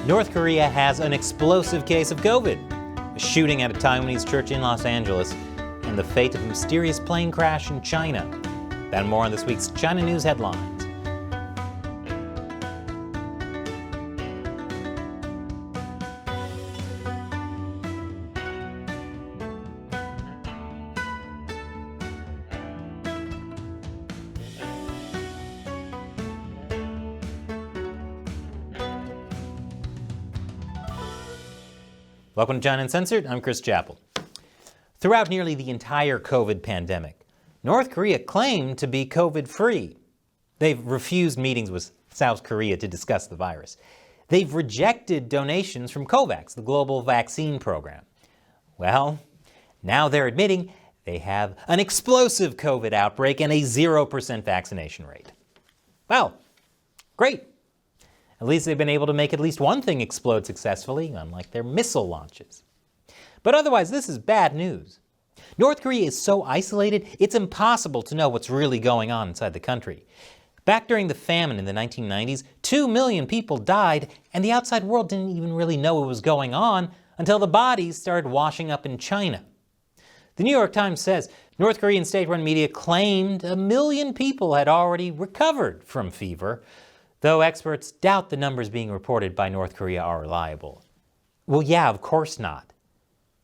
North Korea has an explosive case of COVID, a shooting at a Taiwanese church in Los Angeles, and the fate of a mysterious plane crash in China. That and more on this week's China News headlines. Welcome to China Uncensored. I'm Chris Chappell. Throughout nearly the entire COVID pandemic, North Korea claimed to be COVID-free. They've refused meetings with South Korea to discuss the virus. They've rejected donations from COVAX, the global vaccine program. Well, now they're admitting they have an explosive COVID outbreak and a 0% vaccination rate. Well, great. At least they've been able to make at least one thing explode successfully, unlike their missile launches. But otherwise, this is bad news. North Korea is so isolated, it's impossible to know what's really going on inside the country. Back during the famine in the 1990s, 2 million people died, and the outside world didn't even really know what was going on until the bodies started washing up in China. The New York Times says North Korean state-run media claimed 1 million people had already recovered from fever, though experts doubt the numbers being reported by North Korea are reliable. Well, yeah, of course not.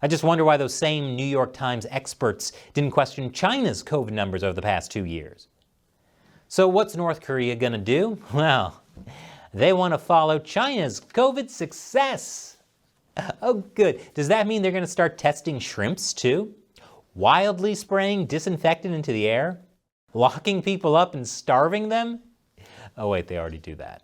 I just wonder why those same New York Times experts didn't question China's COVID numbers over the past 2 years. So what's North Korea going to do? Well, they want to follow China's COVID success. Oh, good. Does that mean they're going to start testing shrimps too? Wildly spraying disinfectant into the air? Locking people up and starving them? Oh wait, they already do that.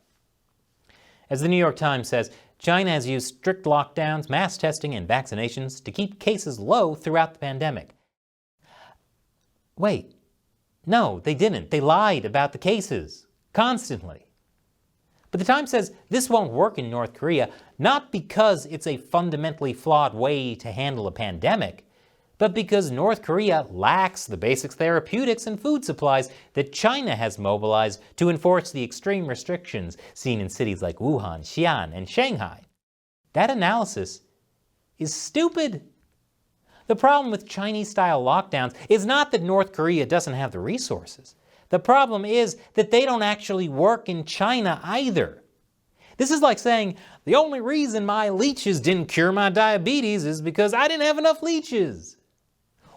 As the New York Times says, China has used strict lockdowns, mass testing, and vaccinations to keep cases low throughout the pandemic. Wait, no, they didn't. They lied about the cases, constantly. But the Times says this won't work in North Korea, not because it's a fundamentally flawed way to handle a pandemic, but because North Korea lacks the basic therapeutics and food supplies that China has mobilized to enforce the extreme restrictions seen in cities like Wuhan, Xi'an, and Shanghai. That analysis is stupid. The problem with Chinese-style lockdowns is not that North Korea doesn't have the resources. The problem is that they don't actually work in China either. This is like saying, the only reason my leeches didn't cure my diabetes is because I didn't have enough leeches.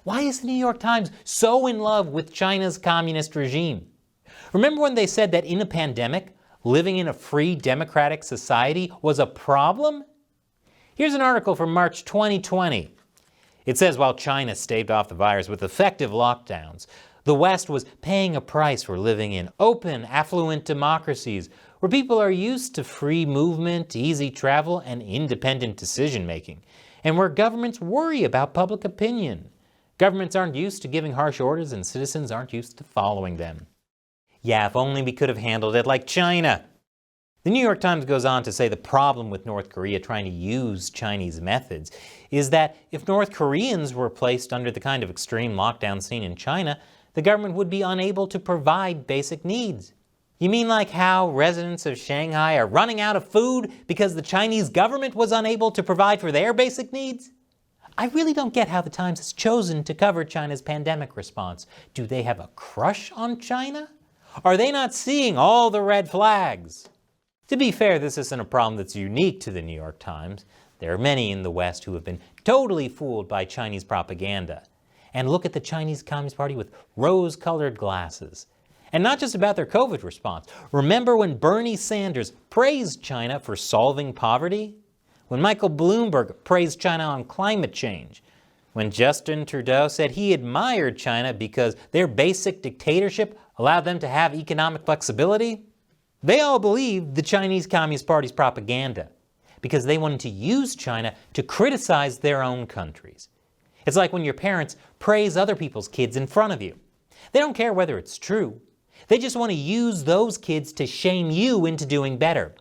Why is the New York Times so in love with China's communist regime? Remember when they said that in a pandemic, living in a free democratic society was a problem? Here's an article from March 2020. It says while China staved off the virus with effective lockdowns, the West was paying a price for living in open, affluent democracies where people are used to free movement, easy travel, and independent decision-making, and where governments worry about public opinion. Governments aren't used to giving harsh orders and citizens aren't used to following them. Yeah, if only we could have handled it like China. The New York Times goes on to say the problem with North Korea trying to use Chinese methods is that if North Koreans were placed under the kind of extreme lockdown seen in China, the government would be unable to provide basic needs. You mean like how residents of Shanghai are running out of food because the Chinese government was unable to provide for their basic needs? I really don't get how the Times has chosen to cover China's pandemic response. Do they have a crush on China? Are they not seeing all the red flags? To be fair, this isn't a problem that's unique to the New York Times. There are many in the West who have been totally fooled by Chinese propaganda and look at the Chinese Communist Party with rose-colored glasses. And not just about their COVID response. Remember when Bernie Sanders praised China for solving poverty? When Michael Bloomberg praised China on climate change, when Justin Trudeau said he admired China because their basic dictatorship allowed them to have economic flexibility, they all believed the Chinese Communist Party's propaganda because they wanted to use China to criticize their own countries. It's like when your parents praise other people's kids in front of you. They don't care whether it's true. They just want to use those kids to shame you into doing better.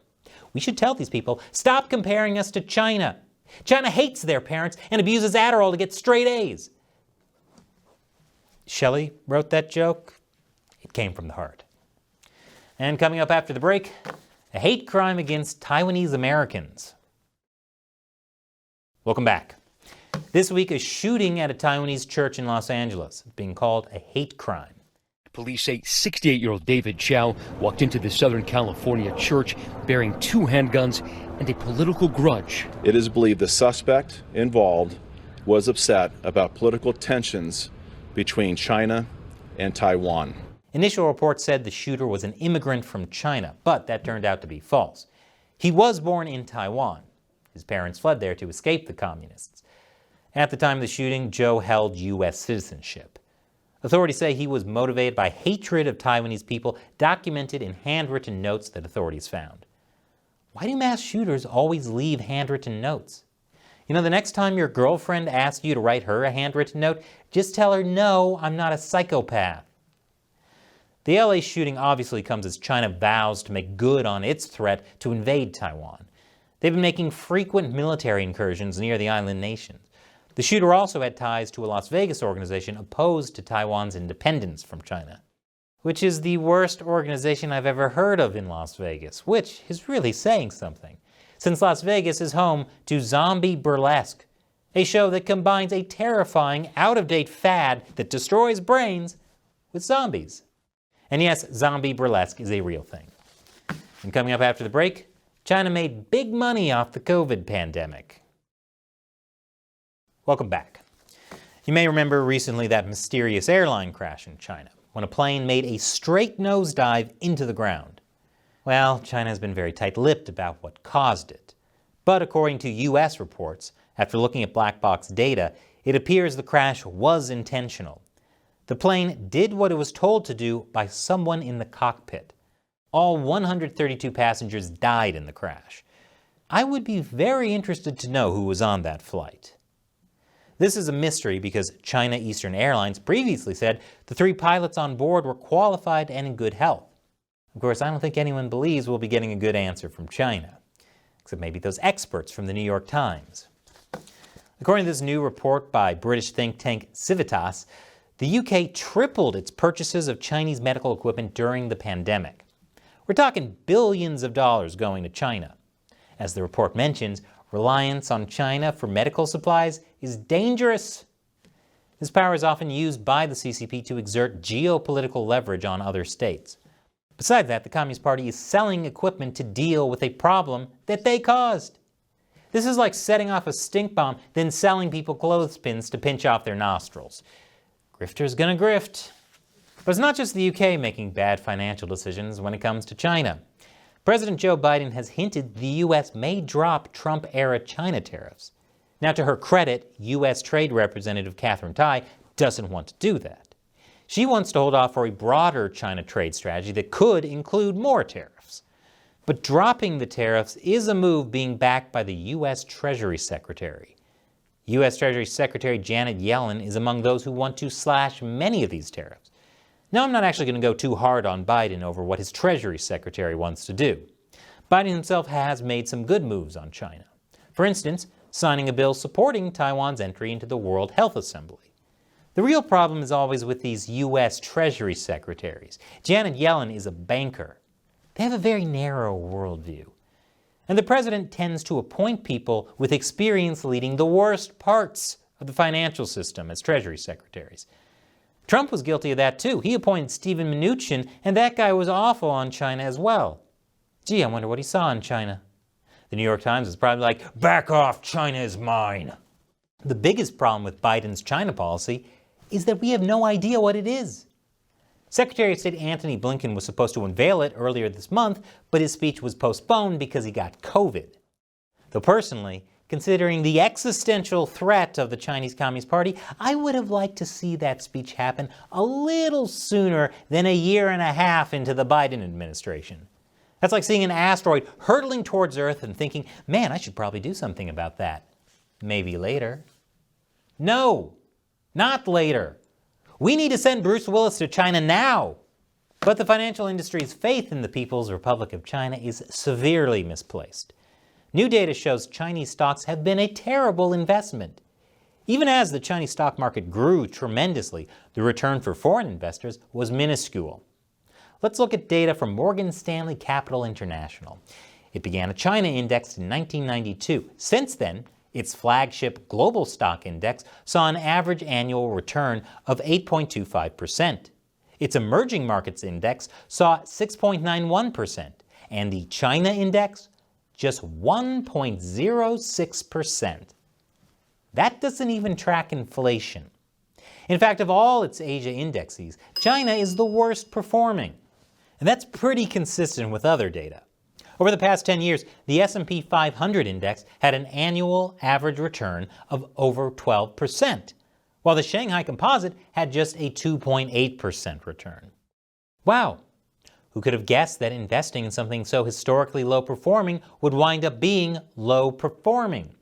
We should tell these people, stop comparing us to China. China hates their parents and abuses Adderall to get straight A's. Shelley wrote that joke. It came from the heart. And coming up after the break, a hate crime against Taiwanese Americans. Welcome back. This week, a shooting at a Taiwanese church in Los Angeles is being called a hate crime. Police say 68-year-old David Chow walked into the Southern California church bearing 2 handguns and a political grudge. It is believed the suspect involved was upset about political tensions between China and Taiwan. Initial reports said the shooter was an immigrant from China, but that turned out to be false. He was born in Taiwan. His parents fled there to escape the communists. At the time of the shooting, Joe held U.S. citizenship. Authorities say he was motivated by hatred of Taiwanese people, documented in handwritten notes that authorities found. Why do mass shooters always leave handwritten notes? You know, the next time your girlfriend asks you to write her a handwritten note, just tell her, no, I'm not a psychopath. The LA shooting obviously comes as China vows to make good on its threat to invade Taiwan. They've been making frequent military incursions near the island nations. The shooter also had ties to a Las Vegas organization opposed to Taiwan's independence from China, which is the worst organization I've ever heard of in Las Vegas, which is really saying something, since Las Vegas is home to Zombie Burlesque, a show that combines a terrifying, out-of-date fad that destroys brains with zombies. And yes, Zombie Burlesque is a real thing. And coming up after the break, China made big money off the COVID pandemic. Welcome back. You may remember recently that mysterious airline crash in China, when a plane made a straight nosedive into the ground. Well, China has been very tight-lipped about what caused it. But according to U.S. reports, after looking at black box data, it appears the crash was intentional. The plane did what it was told to do by someone in the cockpit. All 132 passengers died in the crash. I would be very interested to know who was on that flight. This is a mystery because China Eastern Airlines previously said the 3 pilots on board were qualified and in good health. Of course, I don't think anyone believes we'll be getting a good answer from China, except maybe those experts from the New York Times. According to this new report by British think tank Civitas, the UK tripled its purchases of Chinese medical equipment during the pandemic. We're talking billions of dollars going to China. As the report mentions, reliance on China for medical supplies is dangerous. This power is often used by the CCP to exert geopolitical leverage on other states. Besides that, the Communist Party is selling equipment to deal with a problem that they caused. This is like setting off a stink bomb, then selling people clothespins to pinch off their nostrils. Grifter's gonna grift. But it's not just the UK making bad financial decisions when it comes to China. President Joe Biden has hinted the U.S. may drop Trump-era China tariffs. Now, to her credit, U.S. Trade Representative Katherine Tai doesn't want to do that. She wants to hold off for a broader China trade strategy that could include more tariffs. But dropping the tariffs is a move being backed by the U.S. Treasury Secretary. U.S. Treasury Secretary Janet Yellen is among those who want to slash many of these tariffs. Now, I'm not actually going to go too hard on Biden over what his Treasury Secretary wants to do. Biden himself has made some good moves on China. For instance, signing a bill supporting Taiwan's entry into the World Health Assembly. The real problem is always with these U.S. Treasury Secretaries. Janet Yellen is a banker. They have a very narrow worldview. And the president tends to appoint people with experience leading the worst parts of the financial system as Treasury Secretaries. Trump was guilty of that too. He appointed Steven Mnuchin, and that guy was awful on China as well. Gee, I wonder what he saw in China. The New York Times is probably like, back off, China is mine. The biggest problem with Biden's China policy is that we have no idea what it is. Secretary of State Antony Blinken was supposed to unveil it earlier this month, but his speech was postponed because he got COVID. Though personally, considering the existential threat of the Chinese Communist Party, I would have liked to see that speech happen a little sooner than a year and a half into the Biden administration. That's like seeing an asteroid hurtling towards Earth and thinking, man, I should probably do something about that. Maybe later. No, not later. We need to send Bruce Willis to China now. But the financial industry's faith in the People's Republic of China is severely misplaced. New data shows Chinese stocks have been a terrible investment. Even as the Chinese stock market grew tremendously, the return for foreign investors was minuscule. let's look at data from Morgan Stanley Capital International. It began a China index in 1992. Since then, its flagship global stock index saw an average annual return of 8.25%. Its emerging markets index saw 6.91%, and the China index just 1.06%. That doesn't even track inflation. In fact, of all its Asia indexes, China is the worst performing. And that's pretty consistent with other data. Over the past 10 years, the S&P 500 index had an annual average return of over 12%, while the Shanghai Composite had just a 2.8% return. Wow! Who could have guessed that investing in something so historically low performing would wind up being low performing?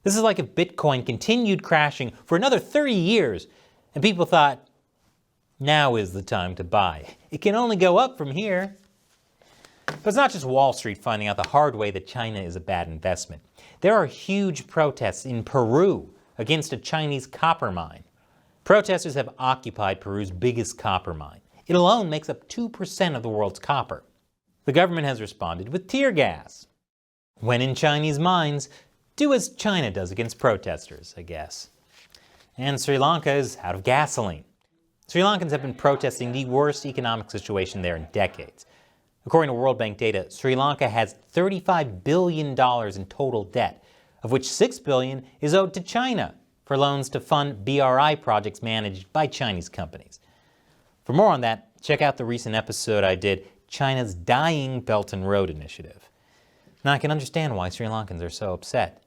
This is like if Bitcoin continued crashing for another 30 years and people thought, now is the time to buy. It can only go up from here. But it's not just Wall Street finding out the hard way that China is a bad investment. There are huge protests in Peru against a Chinese copper mine. Protesters have occupied Peru's biggest copper mine. It alone makes up 2% of the world's copper. The government has responded with tear gas. When in Chinese mines, do as China does against protesters, I guess. And Sri Lanka is out of gasoline. Sri Lankans have been protesting the worst economic situation there in decades. According to World Bank data, Sri Lanka has $35 billion in total debt, of which $6 billion is owed to China for loans to fund BRI projects managed by Chinese companies. For more on that, check out the recent episode I did, China's Dying Belt and Road Initiative. Now I can understand why Sri Lankans are so upset.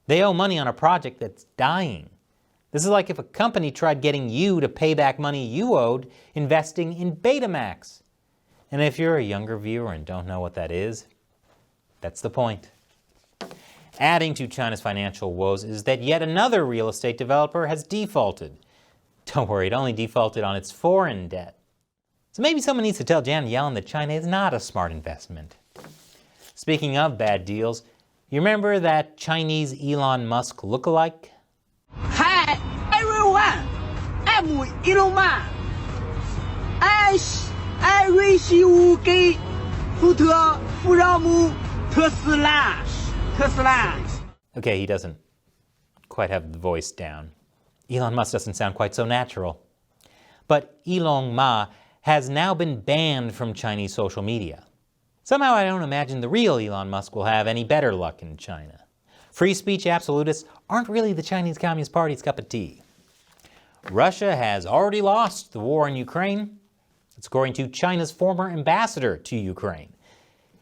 They owe money on a project that's dying. This is like if a company tried getting you to pay back money you owed investing in Betamax. And if you're a younger viewer and don't know what that is, that's the point. Adding to China's financial woes is that yet another real estate developer has defaulted. Don't worry, it only defaulted on its foreign debt. So maybe someone needs to tell Janet Yellen that China is not a smart investment. Speaking of bad deals, you remember that Chinese Elon Musk lookalike? Hi everyone, I'm Elon Musk. I wish you get from Tesla. Okay, he doesn't quite have the voice down. Elon Musk doesn't sound quite so natural. But Elon Musk has now been banned from Chinese social media. Somehow I don't imagine the real Elon Musk will have any better luck in China. Free speech absolutists aren't really the Chinese Communist Party's cup of tea. Russia has already lost the war in Ukraine. It's according to China's former ambassador to Ukraine.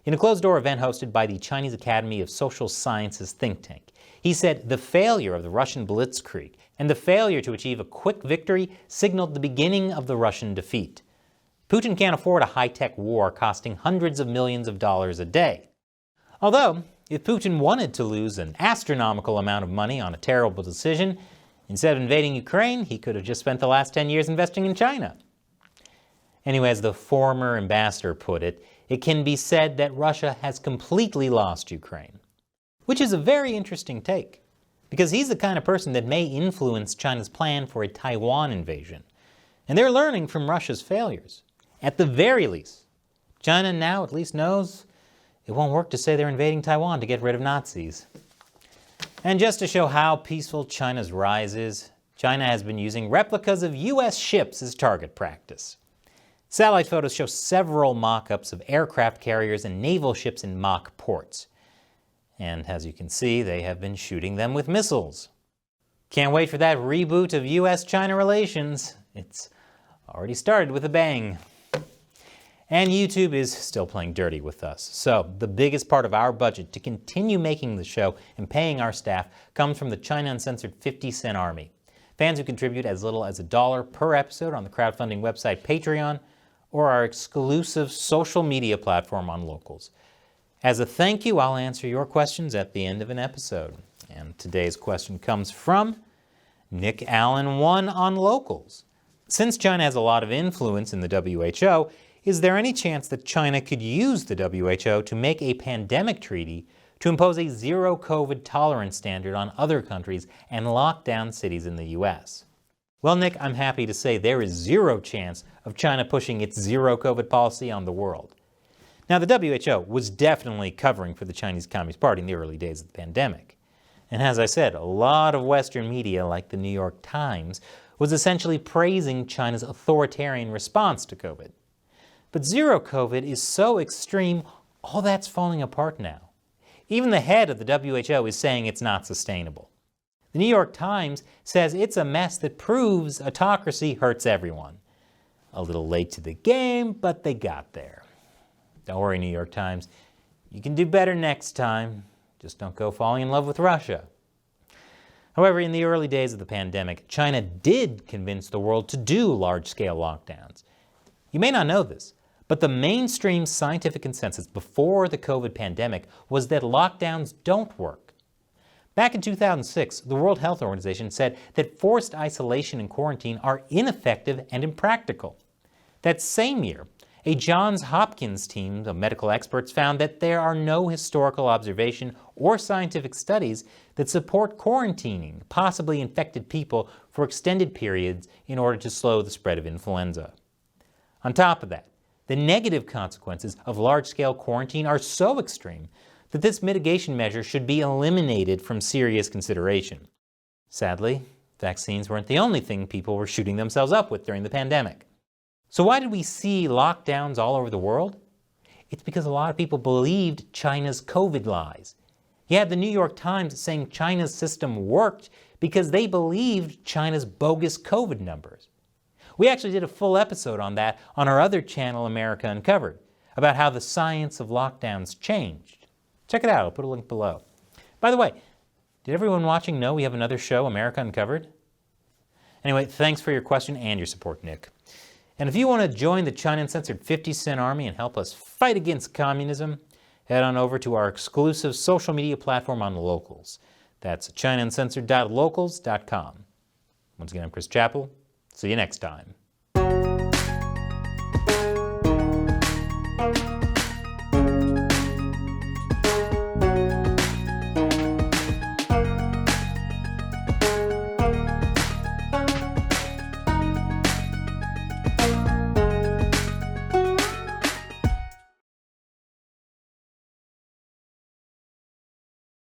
In a closed-door event hosted by the Chinese Academy of Social Sciences think tank, he said the failure of the Russian blitzkrieg and the failure to achieve a quick victory signaled the beginning of the Russian defeat. Putin can't afford a high-tech war costing hundreds of millions of dollars a day. Although, if Putin wanted to lose an astronomical amount of money on a terrible decision, instead of invading Ukraine, he could have just spent the last 10 years investing in China. Anyway, as the former ambassador put it, it can be said that Russia has completely lost Ukraine. Which is a very interesting take, because he's the kind of person that may influence China's plan for a Taiwan invasion. And they're learning from Russia's failures. At the very least, China now at least knows it won't work to say they're invading Taiwan to get rid of Nazis. And just to show how peaceful China's rise is, China has been using replicas of U.S. ships as target practice. Satellite photos show several mock-ups of aircraft carriers and naval ships in mock ports. And as you can see, they have been shooting them with missiles. Can't wait for that reboot of U.S.-China relations. It's already started with a bang. And YouTube is still playing dirty with us. So the biggest part of our budget to continue making the show and paying our staff comes from the China Uncensored 50-cent army. Fans who contribute as little as $1 per episode on the crowdfunding website Patreon, or our exclusive social media platform on Locals. As a thank you, I'll answer your questions at the end of an episode. And today's question comes from Nick Allen 1 on Locals. Since China has a lot of influence in the WHO, is there any chance that China could use the WHO to make a pandemic treaty to impose a zero COVID tolerance standard on other countries and lock down cities in the US? Well, Nick, I'm happy to say there is zero chance of China pushing its zero COVID policy on the world. Now, the WHO was definitely covering for the Chinese Communist Party in the early days of the pandemic. And as I said, a lot of Western media, like the New York Times, was essentially praising China's authoritarian response to COVID. But zero COVID is so extreme, all that's falling apart now. Even the head of the WHO is saying it's not sustainable. The New York Times says it's a mess that proves autocracy hurts everyone. A little late to the game, but they got there. Don't worry, New York Times. You can do better next time. Just don't go falling in love with Russia. However, in the early days of the pandemic, China did convince the world to do large-scale lockdowns. You may not know this, but the mainstream scientific consensus before the COVID pandemic was that lockdowns don't work. Back in 2006, the World Health Organization said that forced isolation and quarantine are ineffective and impractical. That same year, a Johns Hopkins team of medical experts found that there are no historical observation or scientific studies that support quarantining possibly infected people for extended periods in order to slow the spread of influenza. On top of that, the negative consequences of large-scale quarantine are so extreme that this mitigation measure should be eliminated from serious consideration. Sadly, vaccines weren't the only thing people were shooting themselves up with during the pandemic. So why did we see lockdowns all over the world? It's because a lot of people believed China's COVID lies. You had the New York Times saying China's system worked because they believed China's bogus COVID numbers. We actually did a full episode on that on our other channel, America Uncovered, about how the science of lockdowns changed. Check it out, I'll put a link below. By the way, did everyone watching know we have another show, America Uncovered? Anyway, thanks for your question and your support, Nick. And if you want to join the China Uncensored 50 Cent Army and help us fight against communism, head on over to our exclusive social media platform on Locals. That's ChinaUncensored.locals.com. Once again, I'm Chris Chappell. See you next time.